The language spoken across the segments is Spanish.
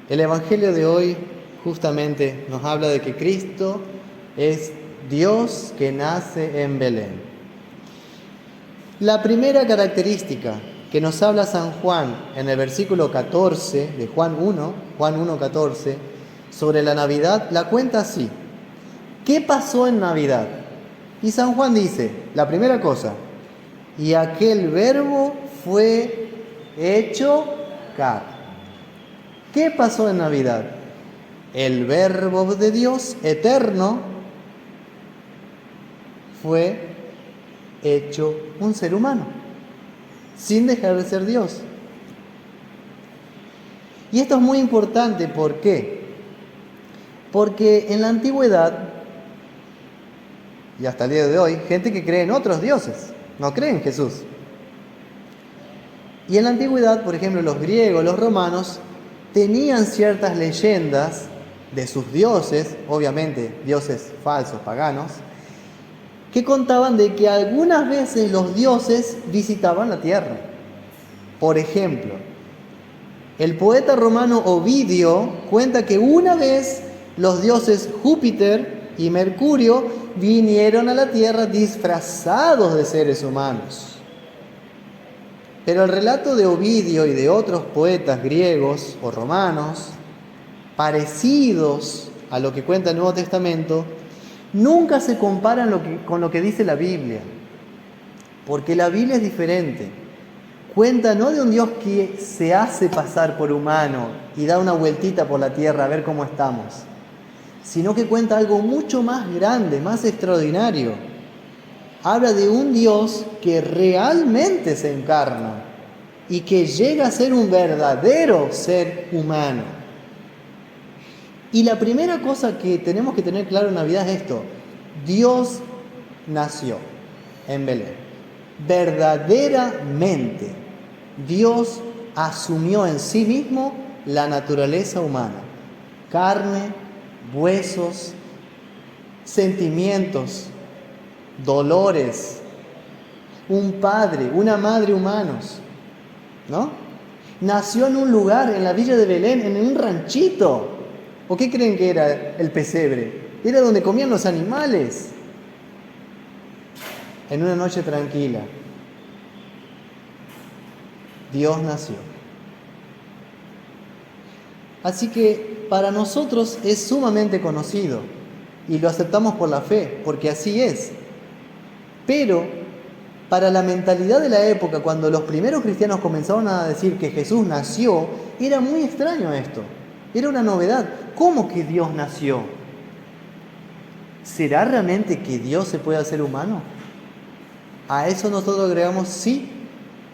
El Evangelio de hoy justamente nos habla de que Cristo es Dios que nace en Belén. La primera característica que nos habla San Juan en el versículo 14 de Juan 1:14, sobre la Navidad, la cuenta así. ¿Qué pasó en Navidad? Y San Juan dice, la primera cosa, y aquel verbo fue hecho carne. ¿Qué pasó en Navidad? El verbo de Dios eterno fue hecho un ser humano, sin dejar de ser Dios. Y esto es muy importante, ¿por qué? Porque en la antigüedad, y hasta el día de hoy, gente que cree en otros dioses, no cree en Jesús. Y en la antigüedad, por ejemplo, los griegos, los romanos, tenían ciertas leyendas de sus dioses, obviamente dioses falsos, paganos, que contaban de que algunas veces los dioses visitaban la tierra. Por ejemplo, el poeta romano Ovidio cuenta que una vez los dioses Júpiter y Mercurio vinieron a la tierra disfrazados de seres humanos. Pero el relato de Ovidio y de otros poetas griegos o romanos, parecidos a lo que cuenta el Nuevo Testamento, nunca se comparan con lo que dice la Biblia, porque la Biblia es diferente. Cuenta no de un Dios que se hace pasar por humano y da una vueltita por la tierra a ver cómo estamos, sino que cuenta algo mucho más grande, más extraordinario. Habla de un Dios que realmente se encarna y que llega a ser un verdadero ser humano. Y la primera cosa que tenemos que tener claro en Navidad es esto: Dios nació en Belén. Verdaderamente, Dios asumió en sí mismo la naturaleza humana. Carne, huesos, sentimientos, dolores, un padre, una madre humanos, ¿no? Nació en un lugar, en la villa de Belén, en un ranchito. ¿O qué creen que era el pesebre? Era donde comían los animales. En una noche tranquila, Dios nació. Así que para nosotros es sumamente conocido y lo aceptamos por la fe, porque así es. Pero para la mentalidad de la época, cuando los primeros cristianos comenzaron a decir que Jesús nació, era muy extraño esto. Era una novedad. ¿Cómo que Dios nació? ¿Será realmente que Dios se puede hacer humano? A eso nosotros agregamos sí.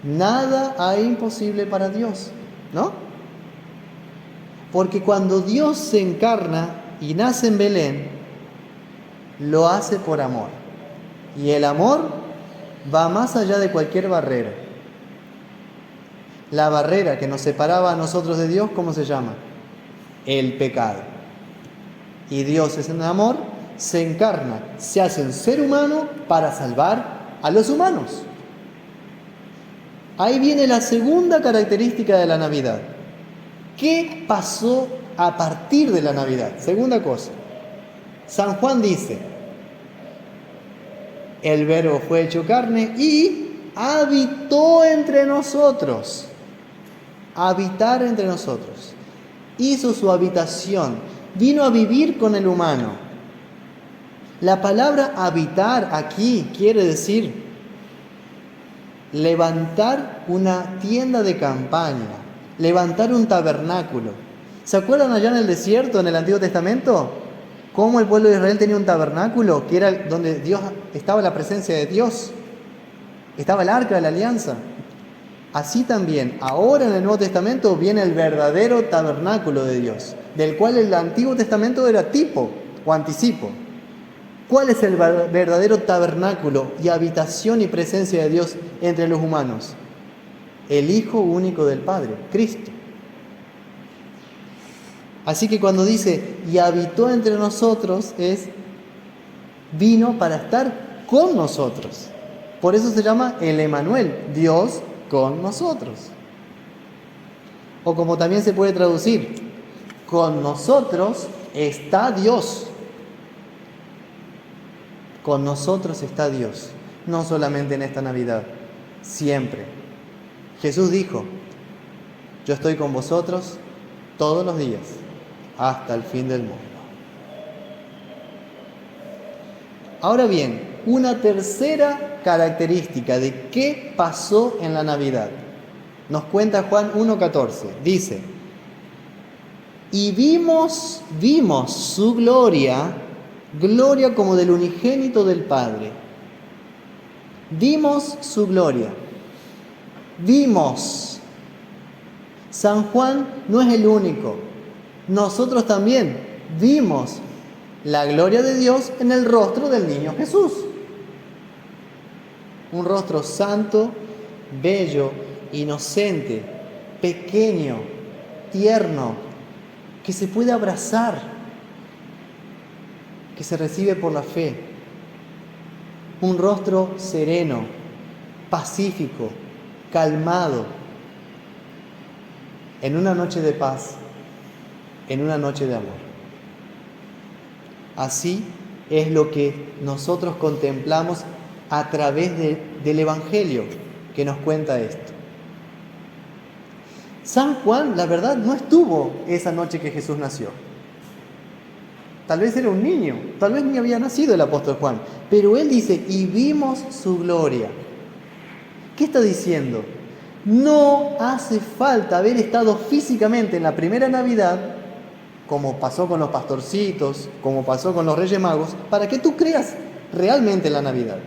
Nada hay imposible para Dios, ¿no? Porque cuando Dios se encarna y nace en Belén, lo hace por amor. Y el amor va más allá de cualquier barrera. La barrera que nos separaba a nosotros de Dios, ¿cómo se llama? El pecado. Y Dios es en amor, se encarna, se hace un ser humano para salvar a los humanos. Ahí viene la segunda característica de la Navidad. ¿Qué pasó a partir de la Navidad? Segunda cosa. San Juan dice: el verbo fue hecho carne y habitó entre nosotros. Habitar entre nosotros. Hizo su habitación. Vino a vivir con el humano. La palabra habitar aquí quiere decir levantar una tienda de campaña, levantar un tabernáculo. ¿Se acuerdan allá en el desierto, en el Antiguo Testamento? Cómo el pueblo de Israel tenía un tabernáculo, que era donde Dios estaba la presencia de Dios, estaba el arca de la alianza. Así también, ahora en el Nuevo Testamento viene el verdadero tabernáculo de Dios, del cual el Antiguo Testamento era tipo o anticipo. ¿Cuál es el verdadero tabernáculo y habitación y presencia de Dios entre los humanos? El Hijo único del Padre, Cristo. Así que cuando dice, y habitó entre nosotros, vino para estar con nosotros. Por eso se llama el Emanuel, Dios con nosotros. O como también se puede traducir, con nosotros está Dios. Con nosotros está Dios. No solamente en esta Navidad, siempre. Jesús dijo, yo estoy con vosotros todos los días, hasta el fin del mundo. Ahora bien, una tercera característica de qué pasó en la Navidad. Nos cuenta Juan 1:14. Dice, y vimos su gloria como del unigénito del Padre. Vimos su gloria. Vimos. San Juan no es el único. Nosotros también vimos la gloria de Dios en el rostro del niño Jesús. Un rostro santo, bello, inocente, pequeño, tierno, que se puede abrazar, que se recibe por la fe. Un rostro sereno, pacífico, calmado, en una noche de paz, en una noche de amor. Así es lo que nosotros contemplamos a través del Evangelio que nos cuenta esto. San Juan, la verdad, no estuvo esa noche que Jesús nació. Tal vez era un niño, tal vez ni había nacido el apóstol Juan, pero él dice, y vimos su gloria. ¿Qué está diciendo? No hace falta haber estado físicamente en la primera Navidad, como pasó con los pastorcitos, como pasó con los Reyes Magos, para que tú creas realmente en la Navidad.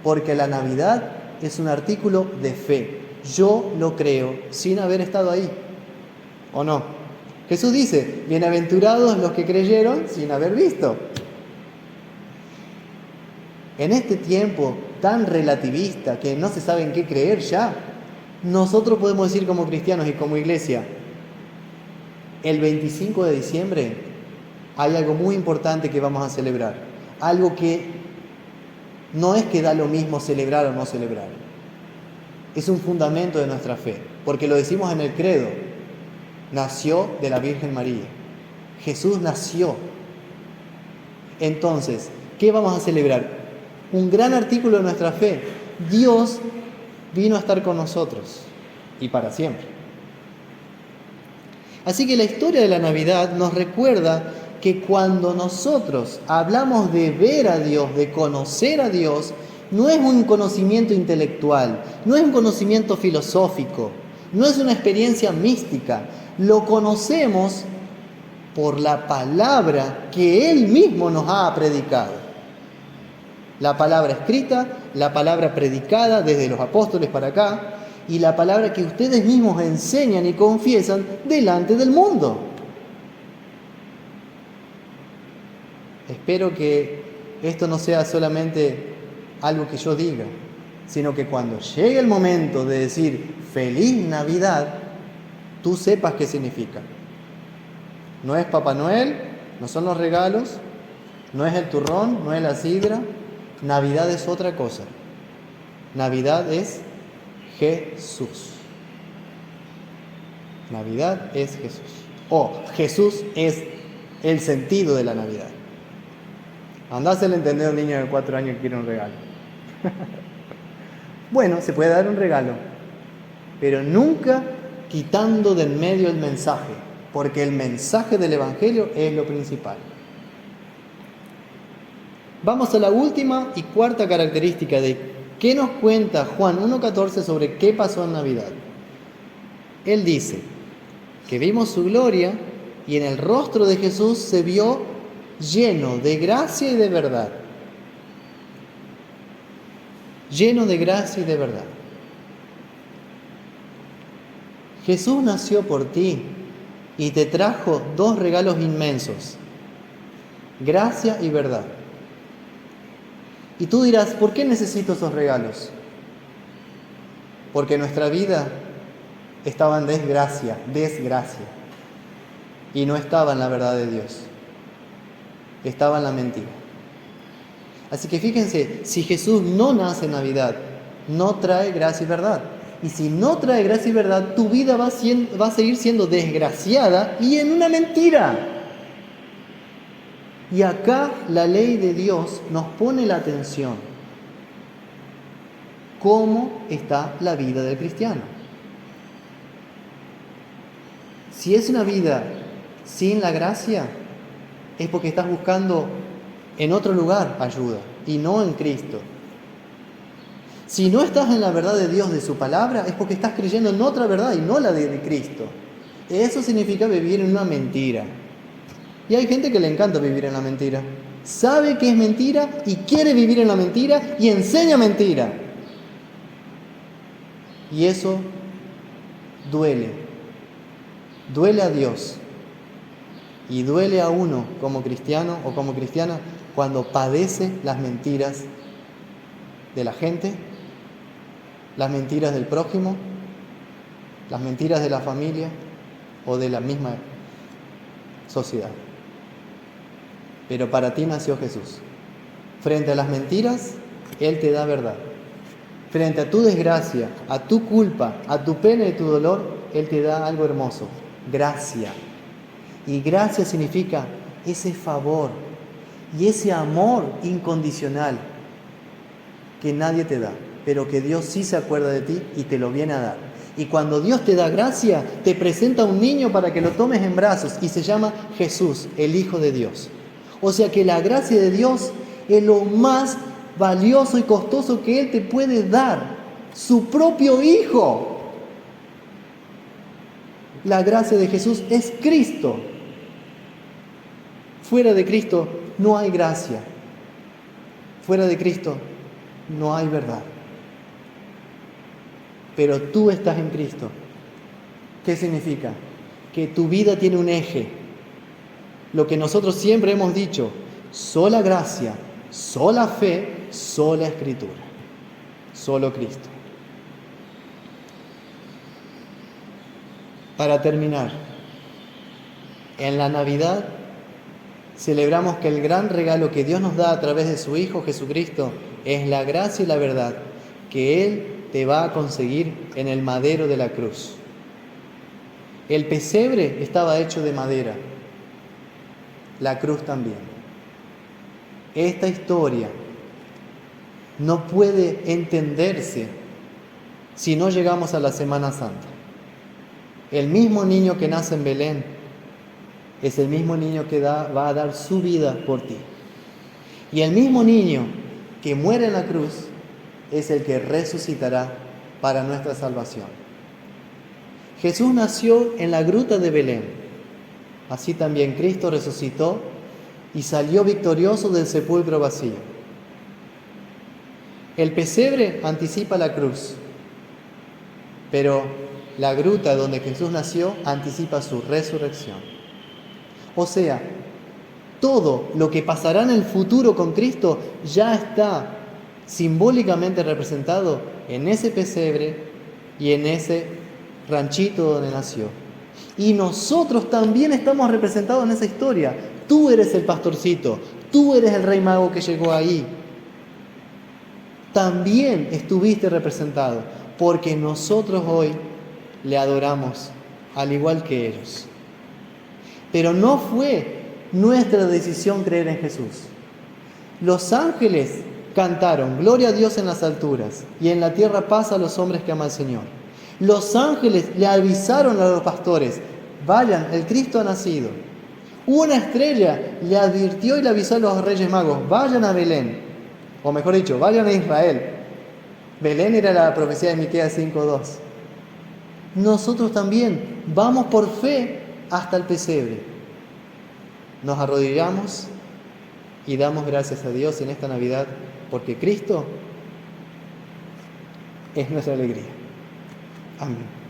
Porque la Navidad es un artículo de fe. Yo lo creo sin haber estado ahí. ¿O no? Jesús dice, bienaventurados los que creyeron sin haber visto. En este tiempo tan relativista que no se sabe en qué creer ya, nosotros podemos decir como cristianos y como iglesia, el 25 de diciembre hay algo muy importante que vamos a celebrar. Algo que no es que da lo mismo celebrar o no celebrar. Es un fundamento de nuestra fe, porque lo decimos en el credo. Nació de la Virgen María. Jesús nació. Entonces, ¿qué vamos a celebrar? Un gran artículo de nuestra fe. Dios vino a estar con nosotros y para siempre. Así que la historia de la Navidad nos recuerda que cuando nosotros hablamos de ver a Dios, de conocer a Dios, no es un conocimiento intelectual, no es un conocimiento filosófico, no es una experiencia mística. Lo conocemos por la palabra que Él mismo nos ha predicado. La palabra escrita, la palabra predicada desde los apóstoles para acá, y la palabra que ustedes mismos enseñan y confiesan delante del mundo. Espero que esto no sea solamente algo que yo diga, sino que cuando llegue el momento de decir Feliz Navidad, tú sepas qué significa. No es Papá Noel, no son los regalos, no es el turrón, no es la sidra. Navidad es otra cosa. Navidad es Jesús. Navidad es Jesús. O Jesús es el sentido de la Navidad. Andáselo a entender a un niño de 4 años que quiere un regalo. Bueno, se puede dar un regalo, pero nunca quitando de en medio el mensaje, porque el mensaje del Evangelio es lo principal. Vamos a la última y cuarta característica de qué nos cuenta Juan 1:14 sobre qué pasó en Navidad. Él dice que vimos su gloria y en el rostro de Jesús se vio lleno de gracia y de verdad. Lleno de gracia y de verdad. Jesús nació por ti y te trajo 2 regalos inmensos: gracia y verdad. Y tú dirás, ¿por qué necesito esos regalos? Porque nuestra vida estaba en desgracia, y no estaba en la verdad de Dios, estaba en la mentira. Así que fíjense, si Jesús no nace en Navidad, no trae gracia y verdad. Y si no trae gracia y verdad, tu vida va a seguir siendo desgraciada y en una mentira. Y acá la ley de Dios nos pone la atención. ¿Cómo está la vida del cristiano? Si es una vida sin la gracia, es porque estás buscando en otro lugar ayuda y no en Cristo. Si no estás en la verdad de Dios, de su palabra, es porque estás creyendo en otra verdad y no la de Cristo. Eso significa vivir en una mentira. Y hay gente que le encanta vivir en la mentira. Sabe que es mentira y quiere vivir en la mentira y enseña mentira. Y eso duele. Duele a Dios. Y duele a uno como cristiano o como cristiana cuando padece las mentiras de la gente, las mentiras del prójimo, las mentiras de la familia o de la misma sociedad. Pero para ti nació Jesús. Frente a las mentiras, Él te da verdad. Frente a tu desgracia, a tu culpa, a tu pena y tu dolor, Él te da algo hermoso, gracia. Y gracia significa ese favor y ese amor incondicional que nadie te da, pero que Dios sí se acuerda de ti y te lo viene a dar. Y cuando Dios te da gracia, te presenta a un niño para que lo tomes en brazos y se llama Jesús, el Hijo de Dios. O sea que la gracia de Dios es lo más valioso y costoso que Él te puede dar, su propio Hijo. La gracia de Jesús es Cristo. Fuera de Cristo no hay gracia. Fuera de Cristo no hay verdad. Pero tú estás en Cristo. ¿Qué significa? Que tu vida tiene un eje. Lo que nosotros siempre hemos dicho, sola gracia, sola fe, sola escritura. Solo Cristo. Para terminar, en la Navidad celebramos que el gran regalo que Dios nos da a través de su Hijo Jesucristo es la gracia y la verdad que Él te va a conseguir en el madero de la cruz. El pesebre estaba hecho de madera, la cruz también. Esta historia no puede entenderse si no llegamos a la Semana Santa. El mismo niño que nace en Belén es el mismo niño que va a dar su vida por ti. Y el mismo niño que muere en la cruz es el que resucitará para nuestra salvación. Jesús nació en la gruta de Belén. Así también Cristo resucitó y salió victorioso del sepulcro vacío. El pesebre anticipa la cruz, pero la gruta donde Jesús nació anticipa su resurrección. O sea, todo lo que pasará en el futuro con Cristo ya está simbólicamente representado en ese pesebre y en ese ranchito donde nació. Y nosotros también estamos representados en esa historia. Tú eres el pastorcito, tú eres el rey mago que llegó ahí. También estuviste representado, porque nosotros hoy le adoramos al igual que ellos. Pero no fue nuestra decisión creer en Jesús. Los ángeles cantaron, gloria a Dios en las alturas, y en la tierra paz a los hombres que aman al Señor. Los ángeles le avisaron a los pastores, vayan, el Cristo ha nacido. Una estrella le advirtió y le avisó a los reyes magos, vayan a Belén, o mejor dicho, vayan a Israel. Belén era la profecía de Miqueas 5:2. Nosotros también vamos por fe hasta el pesebre. Nos arrodillamos y damos gracias a Dios en esta Navidad, porque Cristo es nuestra alegría. Amén.